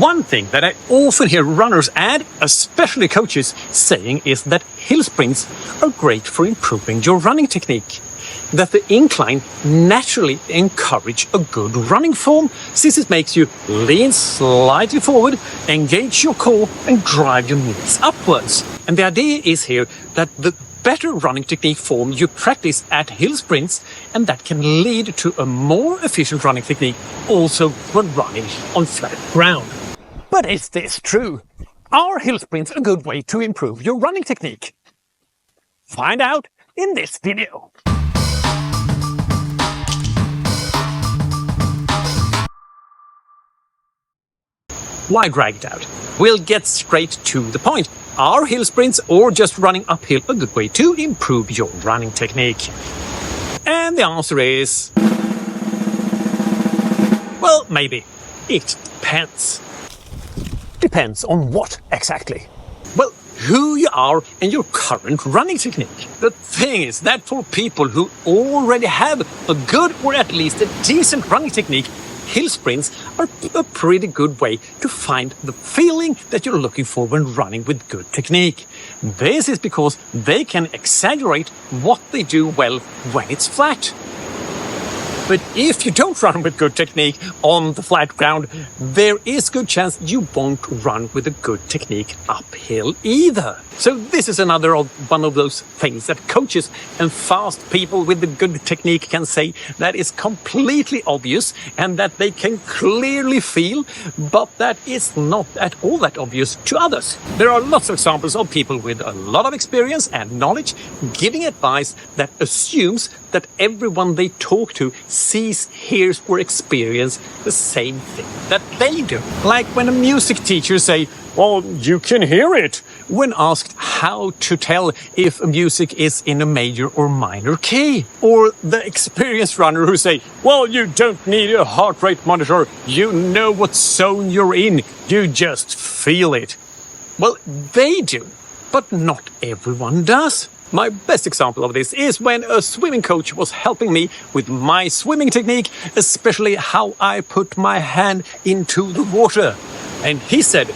One thing that I often hear runners and especially coaches saying is that hill sprints are great for improving your running technique. That the incline naturally encourage a good running form since it makes you lean slightly forward, engage your core and drive your knees upwards. And the idea is here that the better running technique form you practice at hill sprints, and that can lead to a more efficient running technique also when running on flat ground. But is this true? Are hill sprints a good way to improve your running technique? Find out in this video. Why drag it out? We'll get straight to the point. Are hill sprints or just running uphill a good way to improve your running technique? And the answer is... well, maybe. It depends. Depends on what exactly? Well, who you are and your current running technique. The thing is that for people who already have a good or at least a decent running technique, hill sprints are a pretty good way to find the feeling that you're looking for when running with good technique. This is because they can exaggerate what they do well when it's flat. But if you don't run with good technique on the flat ground, there is good chance you won't run with a good technique uphill either. So this is another one of those things that coaches and fast people with the good technique can say that is completely obvious and that they can clearly feel, but that is not at all that obvious to others. There are lots of examples of people with a lot of experience and knowledge giving advice that assumes that everyone they talk to sees, hears or experience the same thing that they do. Like when a music teacher say, well, you can hear it, when asked how to tell if music is in a major or minor key. Or the experienced runner who say, well, you don't need a heart rate monitor, you know what zone you're in, you just feel it. Well, they do, but not everyone does. My best example of this is when a swimming coach was helping me with my swimming technique, especially how I put my hand into the water. And he said,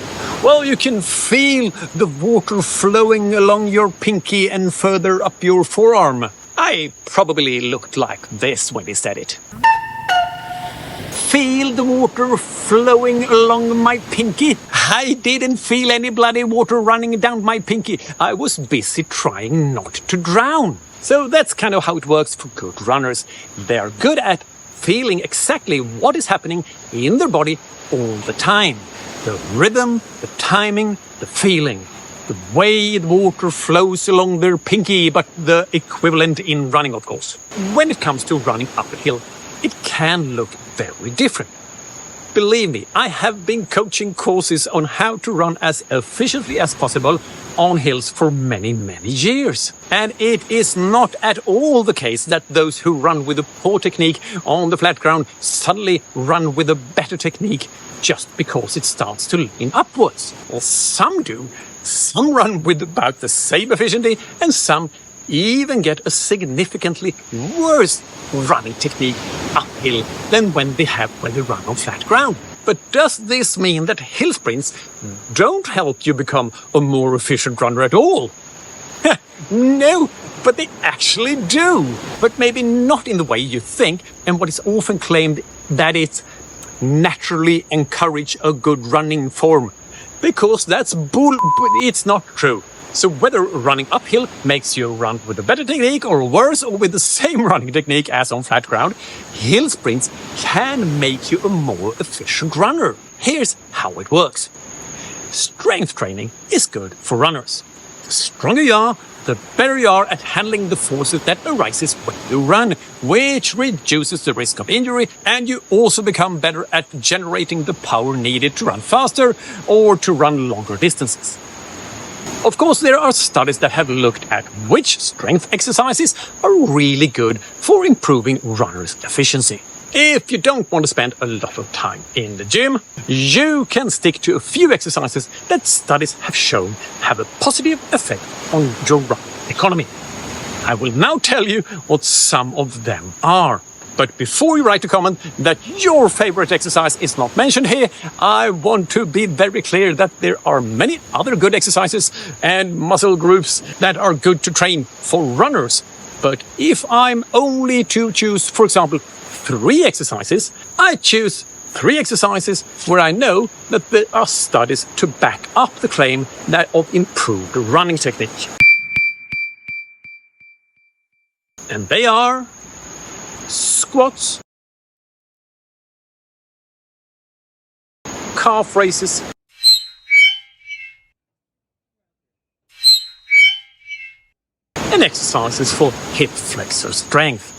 well, you can feel the water flowing along your pinky and further up your forearm. I probably looked like this when he said it. Feel the water flowing along my pinky? I didn't feel any bloody water running down my pinky. I was busy trying not to drown. So that's kind of how it works for good runners. They are good at feeling exactly what is happening in their body all the time. The rhythm, the timing, the feeling. The way the water flows along their pinky, but the equivalent in running, of course. When it comes to running uphill, it can look very different. Believe me, I have been coaching courses on how to run as efficiently as possible on hills for many, many years. And it is not at all the case that those who run with a poor technique on the flat ground suddenly run with a better technique just because it starts to lean upwards. Well, some do. Some run with about the same efficiency, and some even get a significantly worse running technique uphill than when they run on flat ground. But does this mean that hill sprints don't help you become a more efficient runner at all? No, but they actually do. But maybe not in the way you think, and what is often claimed that it's naturally encourage a good running form. Because that's bull, but it's not true. So whether running uphill makes you run with a better technique or worse or with the same running technique as on flat ground, hill sprints can make you a more efficient runner. Here's how it works. Strength training is good for runners. The stronger you are, the better you are at handling the forces that arises when you run, which reduces the risk of injury, and you also become better at generating the power needed to run faster or to run longer distances. Of course, there are studies that have looked at which strength exercises are really good for improving runners' efficiency. If you don't want to spend a lot of time in the gym, you can stick to a few exercises that studies have shown have a positive effect on your running economy. I will now tell you what some of them are. But before you write a comment that your favorite exercise is not mentioned here, I want to be very clear that there are many other good exercises and muscle groups that are good to train for runners. But if I'm only to choose, for example, 3 exercises, I choose 3 exercises where I know that there are studies to back up the claim that of improved running technique. And they are squats, calf raises, and exercises for hip flexor strength.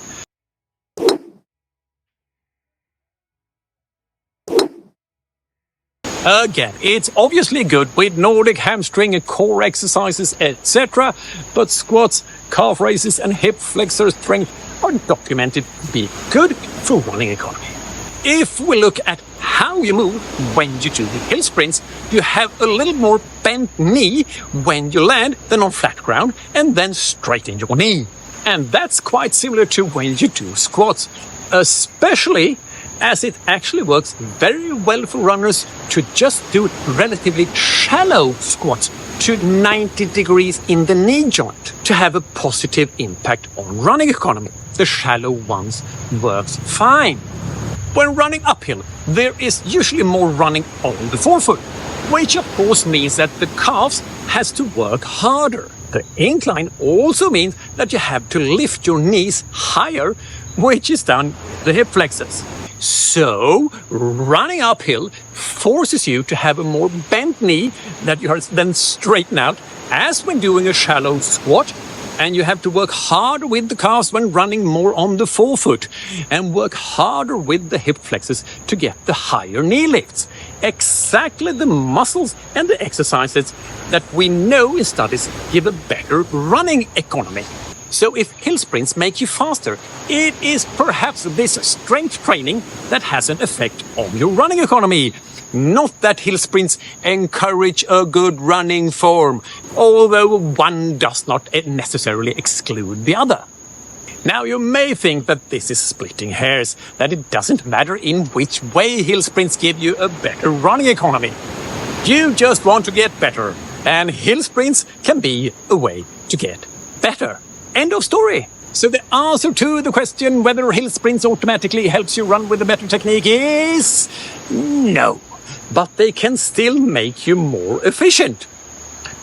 Again, it's obviously good with Nordic hamstring and core exercises, etc. But squats, calf raises and hip flexor strength are documented to be good for running economy. If we look at how you move when you do the hill sprints, you have a little more bent knee when you land than on flat ground, and then straighten your knee. And that's quite similar to when you do squats, especially as it actually works very well for runners to just do relatively shallow squats to 90 degrees in the knee joint to have a positive impact on running economy. The shallow ones works fine. When running uphill, there is usually more running on the forefoot, which of course means that the calves has to work harder. The incline also means that you have to lift your knees higher, which is done the hip flexors. So, running uphill forces you to have a more bent knee that you then straighten out as when doing a shallow squat, and you have to work harder with the calves when running more on the forefoot, and work harder with the hip flexors to get the higher knee lifts. Exactly the muscles and the exercises that we know in studies give a better running economy. So if hill sprints make you faster, it is perhaps this strength training that has an effect on your running economy. Not that hill sprints encourage a good running form, although one does not necessarily exclude the other. Now you may think that this is splitting hairs, that it doesn't matter in which way hill sprints give you a better running economy. You just want to get better, and hill sprints can be a way to get better. End of story. So the answer to the question whether hill sprints automatically helps you run with a better technique is no. But they can still make you more efficient.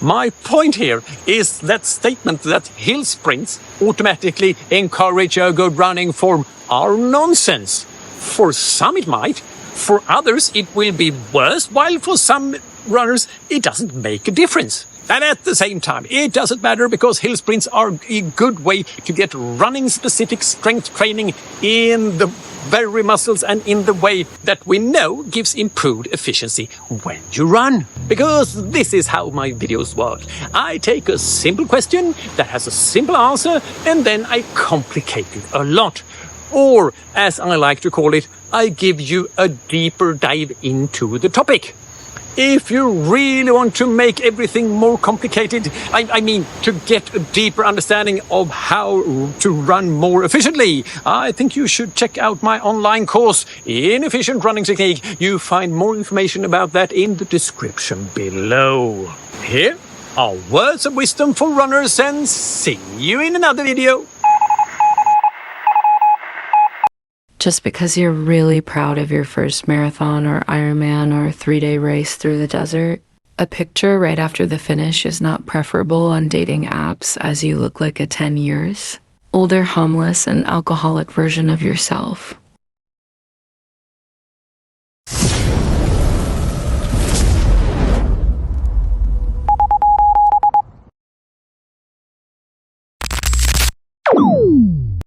My point here is that statement that hill sprints automatically encourage a good running form are nonsense. For some it might, for others it will be worse, while for some runners it doesn't make a difference. And at the same time, it doesn't matter because hill sprints are a good way to get running-specific strength training in the very muscles and in the way that we know gives improved efficiency when you run. Because this is how my videos work. I take a simple question that has a simple answer and then I complicate it a lot. Or, as I like to call it, I give you a deeper dive into the topic. If you really want to make everything more complicated, I mean to get a deeper understanding of how to run more efficiently, I think you should check out my online course, Inefficient Running Technique. You find more information about that in the description below. Here are words of wisdom for runners, and see you in another video. Just because you're really proud of your first marathon or Ironman or 3-day race through the desert, a picture right after the finish is not preferable on dating apps as you look like a 10 years older, homeless, and alcoholic version of yourself.